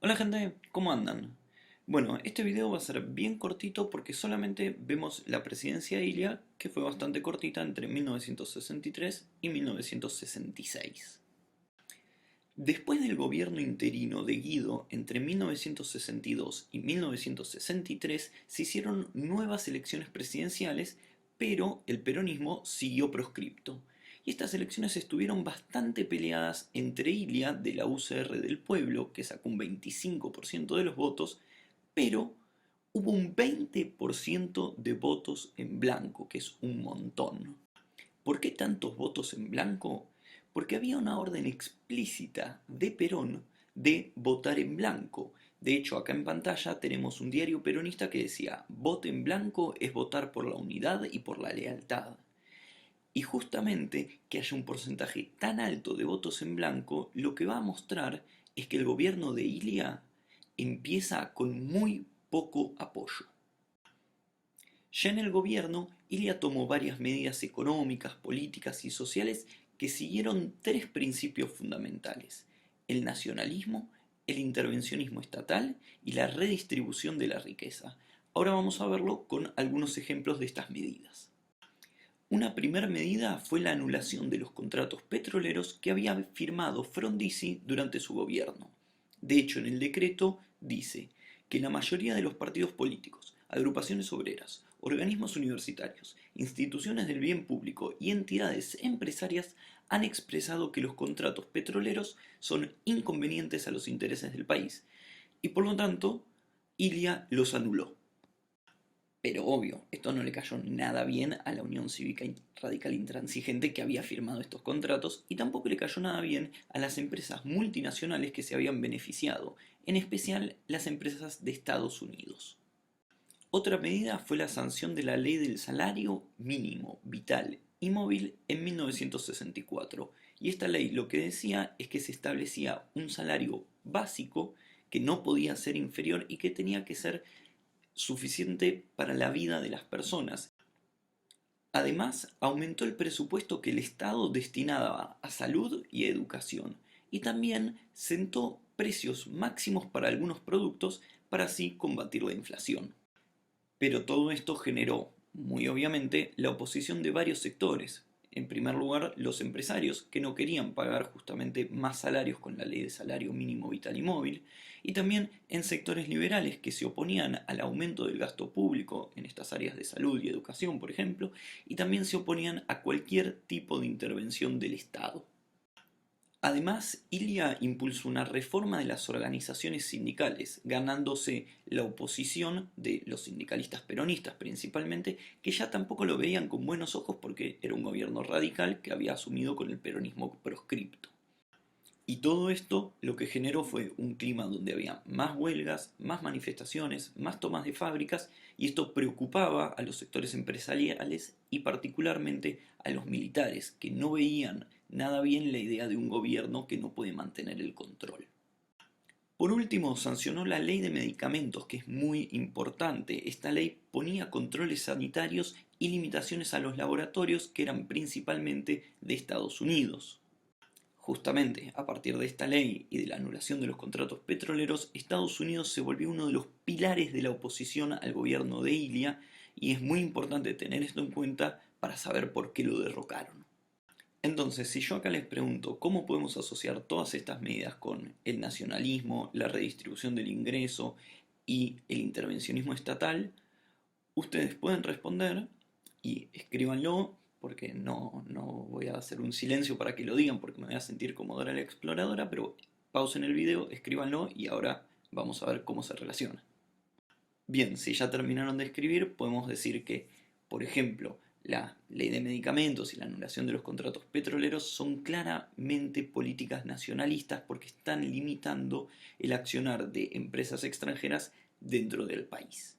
Hola gente, ¿cómo andan? Bueno, este video va a ser bien cortito porque solamente vemos la presidencia de Ilia, que fue bastante cortita entre 1963 y 1966. Después del gobierno interino de Guido entre 1962 y 1963 se hicieron nuevas elecciones presidenciales, pero el peronismo siguió proscripto. Y estas elecciones estuvieron bastante peleadas entre Ilia de la UCR del Pueblo, que sacó un 25% de los votos, pero hubo un 20% de votos en blanco, que es un montón. ¿Por qué tantos votos en blanco? Porque había una orden explícita de Perón de votar en blanco. De hecho, acá en pantalla tenemos un diario peronista que decía: voto en blanco es votar por la unidad y por la lealtad. Y justamente que haya un porcentaje tan alto de votos en blanco, lo que va a mostrar es que el gobierno de Ilia empieza con muy poco apoyo. Ya en el gobierno, Ilia tomó varias medidas económicas, políticas y sociales que siguieron tres principios fundamentales: el nacionalismo, el intervencionismo estatal y la redistribución de la riqueza. Ahora vamos a verlo con algunos ejemplos de estas medidas. Una primera medida fue la anulación de los contratos petroleros que había firmado Frondizi durante su gobierno. De hecho, en el decreto dice que la mayoría de los partidos políticos, agrupaciones obreras, organismos universitarios, instituciones del bien público y entidades empresarias han expresado que los contratos petroleros son inconvenientes a los intereses del país y por lo tanto Ilia los anuló. Pero obvio, esto no le cayó nada bien a la Unión Cívica Radical Intransigente que había firmado estos contratos y tampoco le cayó nada bien a las empresas multinacionales que se habían beneficiado, en especial las empresas de Estados Unidos. Otra medida fue la sanción de la Ley del Salario Mínimo Vital y Móvil en 1964, y esta ley lo que decía es que se establecía un salario básico que no podía ser inferior y que tenía que ser suficiente para la vida de las personas. Además, aumentó el presupuesto que el Estado destinaba a salud y educación, y también sentó precios máximos para algunos productos para así combatir la inflación. Pero todo esto generó, muy obviamente, la oposición de varios sectores. En primer lugar, los empresarios, que no querían pagar justamente más salarios con la ley de salario mínimo vital y móvil, y también en sectores liberales que se oponían al aumento del gasto público en estas áreas de salud y educación, por ejemplo, y también se oponían a cualquier tipo de intervención del Estado. Además, Ilia impulsó una reforma de las organizaciones sindicales, ganándose la oposición de los sindicalistas peronistas principalmente, que ya tampoco lo veían con buenos ojos porque era un gobierno radical que había asumido con el peronismo proscripto. Y todo esto lo que generó fue un clima donde había más huelgas, más manifestaciones, más tomas de fábricas, y esto preocupaba a los sectores empresariales y particularmente a los militares, que no veían nada bien la idea de un gobierno que no puede mantener el control. Por último, sancionó la ley de medicamentos, que es muy importante. Esta ley ponía controles sanitarios y limitaciones a los laboratorios que eran principalmente de Estados Unidos. Justamente a partir de esta ley y de la anulación de los contratos petroleros, Estados Unidos se volvió uno de los pilares de la oposición al gobierno de Ilia, y es muy importante tener esto en cuenta para saber por qué lo derrocaron. Entonces, si yo acá les pregunto cómo podemos asociar todas estas medidas con el nacionalismo, la redistribución del ingreso y el intervencionismo estatal, ustedes pueden responder y escríbanlo, porque no voy a hacer un silencio para que lo digan porque me voy a sentir como Dora la Exploradora, pero pausen el video, escríbanlo y ahora vamos a ver cómo se relaciona. Bien, si ya terminaron de escribir, podemos decir que, por ejemplo, la ley de medicamentos y la anulación de los contratos petroleros son claramente políticas nacionalistas porque están limitando el accionar de empresas extranjeras dentro del país.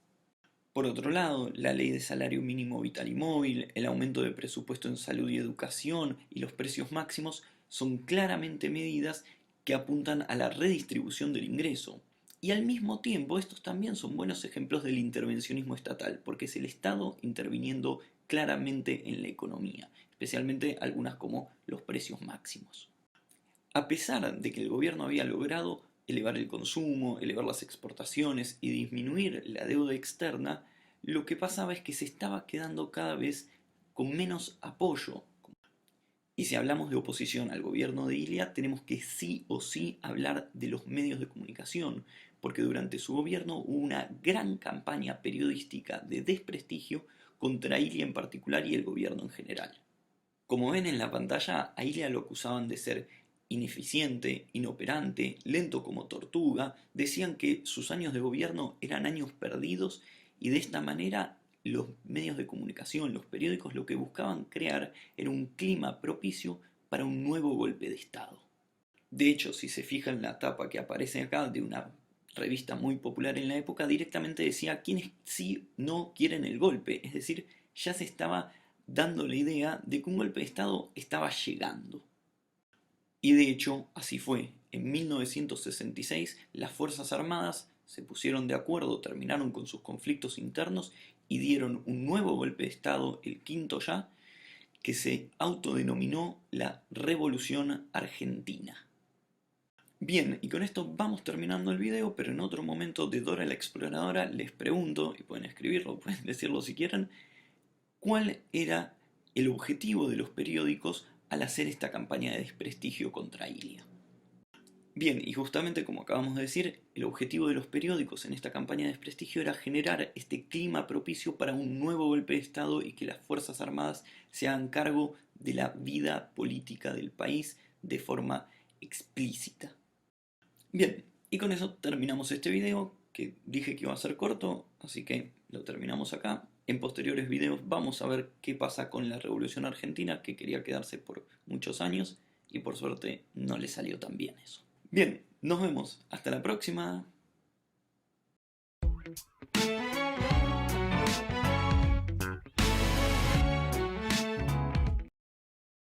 Por otro lado, la ley de salario mínimo vital y móvil, el aumento de presupuesto en salud y educación y los precios máximos son claramente medidas que apuntan a la redistribución del ingreso. Y al mismo tiempo, estos también son buenos ejemplos del intervencionismo estatal, porque es el Estado interviniendo claramente en la economía, especialmente algunas como los precios máximos. A pesar de que el gobierno había logrado elevar el consumo, elevar las exportaciones y disminuir la deuda externa, lo que pasaba es que se estaba quedando cada vez con menos apoyo. Y si hablamos de oposición al gobierno de Ilia, tenemos que sí o sí hablar de los medios de comunicación, porque durante su gobierno hubo una gran campaña periodística de desprestigio contra Ilia en particular y el gobierno en general. Como ven en la pantalla, a Ilia lo acusaban de ser ineficiente, inoperante, lento como tortuga, decían que sus años de gobierno eran años perdidos y de esta manera los medios de comunicación, los periódicos, lo que buscaban crear era un clima propicio para un nuevo golpe de Estado. De hecho, si se fijan en la tapa que aparece acá de una revista muy popular en la época, directamente decía quienes sí no quieren el golpe, es decir, ya se estaba dando la idea de que un golpe de Estado estaba llegando. Y de hecho, así fue. En 1966, las Fuerzas Armadas se pusieron de acuerdo, terminaron con sus conflictos internos y dieron un nuevo golpe de Estado, el quinto ya, que se autodenominó la Revolución Argentina. Bien, y con esto vamos terminando el video, pero en otro momento de Dora la Exploradora les pregunto, y pueden escribirlo, pueden decirlo si quieren, ¿cuál era el objetivo de los periódicos al hacer esta campaña de desprestigio contra Ilia? Bien, y justamente como acabamos de decir, el objetivo de los periódicos en esta campaña de desprestigio era generar este clima propicio para un nuevo golpe de Estado y que las Fuerzas Armadas se hagan cargo de la vida política del país de forma explícita. Bien, y con eso terminamos este video, que dije que iba a ser corto, así que lo terminamos acá. En posteriores videos vamos a ver qué pasa con la Revolución Argentina, que quería quedarse por muchos años, y por suerte no le salió tan bien eso. Bien, nos vemos. Hasta la próxima.